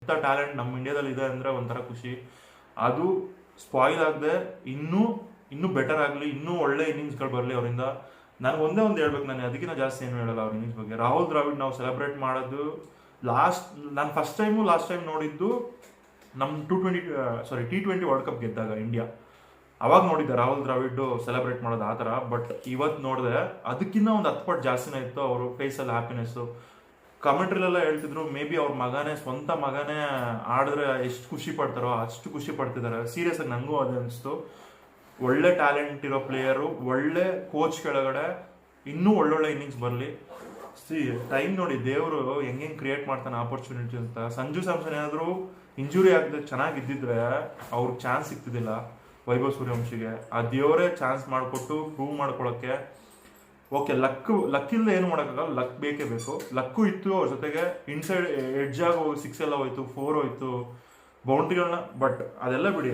ಇಂಥ ಟ್ಯಾಲೆಂಟ್ ನಮ್ಮ ಇಂಡಿಯಾದಲ್ಲಿ ಇದೆ ಅಂದರೆ ಒಂಥರ ಖುಷಿ. ಅದು ಸ್ಪಾಯ್ಲ್ ಆಗದೆ ಇನ್ನೂ ಬೆಟರ್ ಆಗಲಿ, ಇನ್ನೂ ಒಳ್ಳೆ ಇನ್ನಿಂಗ್ಸ್ಗಳು ಬರಲಿ ಅವರಿಂದ. ನಾನು ಒಂದೇ ಒಂದು ಹೇಳ್ಬೇಕು, ನಾನು ಅದಕ್ಕಿಂತ ಜಾಸ್ತಿ ಏನು ಹೇಳಲ್ಲ ಅವ್ರ ಇನ್ನಿಂಗ್ಸ್ ಬಗ್ಗೆ. ರಾಹುಲ್ ದ್ರಾವಿಡ್ ನಾವು ಸೆಲೆಬ್ರೇಟ್ ಮಾಡೋದು ನಾನು ಲಾಸ್ಟ್ ಟೈಮ್ ನೋಡಿದ್ದು ನಮ್ಮ T20 ವರ್ಲ್ಡ್ ಕಪ್ ಗೆದ್ದಾಗ ಇಂಡಿಯಾ, ಅವಾಗ ನೋಡಿದ್ದೆ ರಾಹುಲ್ ದ್ರಾವಿಡ್ ಸೆಲೆಬ್ರೇಟ್ ಮಾಡೋದು ಆ ಥರ. ಬಟ್ ಇವತ್ತು ನೋಡಿದೆ ಅದಕ್ಕಿಂತ ಒಂದು 10 ಪಟ್ಟು ಜಾಸ್ತಿನೇ ಇತ್ತು ಅವ್ರ ಫೇಸಲ್ಲಿ ಹ್ಯಾಪಿನೆಸ್ಸು. ಕಮೆಂಟ್ರಿಲೆಲ್ಲ ಹೇಳ್ತಿದ್ರು ಮೇ ಬಿ ಅವ್ರ ಸ್ವಂತ ಮಗನೇ ಆಡಿದ್ರೆ ಎಷ್ಟು ಖುಷಿ ಪಡ್ತಾರೋ ಅಷ್ಟು ಖುಷಿ ಪಡ್ತಿದ್ದಾರೆ. ಸೀರಿಯಸ್ ಆಗಿ ನನಗೂ ಅದೇ ಅನಿಸ್ತು. ಒಳ್ಳೆ ಟ್ಯಾಲೆಂಟ್ ಇರೋ ಪ್ಲೇಯರು, ಒಳ್ಳೆ ಕೋಚ್ ಕೆಳಗಡೆ ಇನ್ನೂ ಒಳ್ಳೊಳ್ಳೆ ಇನ್ನಿಂಗ್ಸ್ ಬರಲಿ. ಟೈಮ್ ನೋಡಿ ದೇವರು ಹೆಂಗೆ ಕ್ರಿಯೇಟ್ ಮಾಡ್ತಾನೆ ಆಪರ್ಚುನಿಟಿ ಅಂತ. ಸಂಜು ಸ್ಯಾಮ್ಸನ್ ಏನಾದರೂ ಇಂಜುರಿ ಆಗದೆ ಚೆನ್ನಾಗಿದ್ದಿದ್ರೆ ಅವ್ರಿಗೆ ಚಾನ್ಸ್ ಸಿಗ್ತಿದ್ದಿಲ್ಲ. ವೈಭವ್ ಸೂರ್ಯವಂಶಿಗೆ ಆ ದೇವರೇ ಚಾನ್ಸ್ ಮಾಡಿಕೊಟ್ಟು ಪ್ರೂವ್ ಮಾಡ್ಕೊಳ್ಳೋಕ್ಕೆ. ಓಕೆ, ಲಕ್ ಇಲ್ಲದೆ ಏನು ಮಾಡೋಕ್ಕಾಗಲ್ಲ, ಲಕ್ ಬೇಕೇ ಬೇಕು. ಲಕ್ಕು ಇತ್ತು ಅವ್ರ ಜೊತೆಗೆ, ಇನ್ಸೈಡ್ ಎಡ್ಜ್ ಆಗಿ 6 ಎಲ್ಲ ಹೋಯ್ತು, 4 ಹೋಯ್ತು ಬೌಂಡ್ರಿಗಳನ್ನ. ಬಟ್ ಅದೆಲ್ಲ ಬಿಡಿ,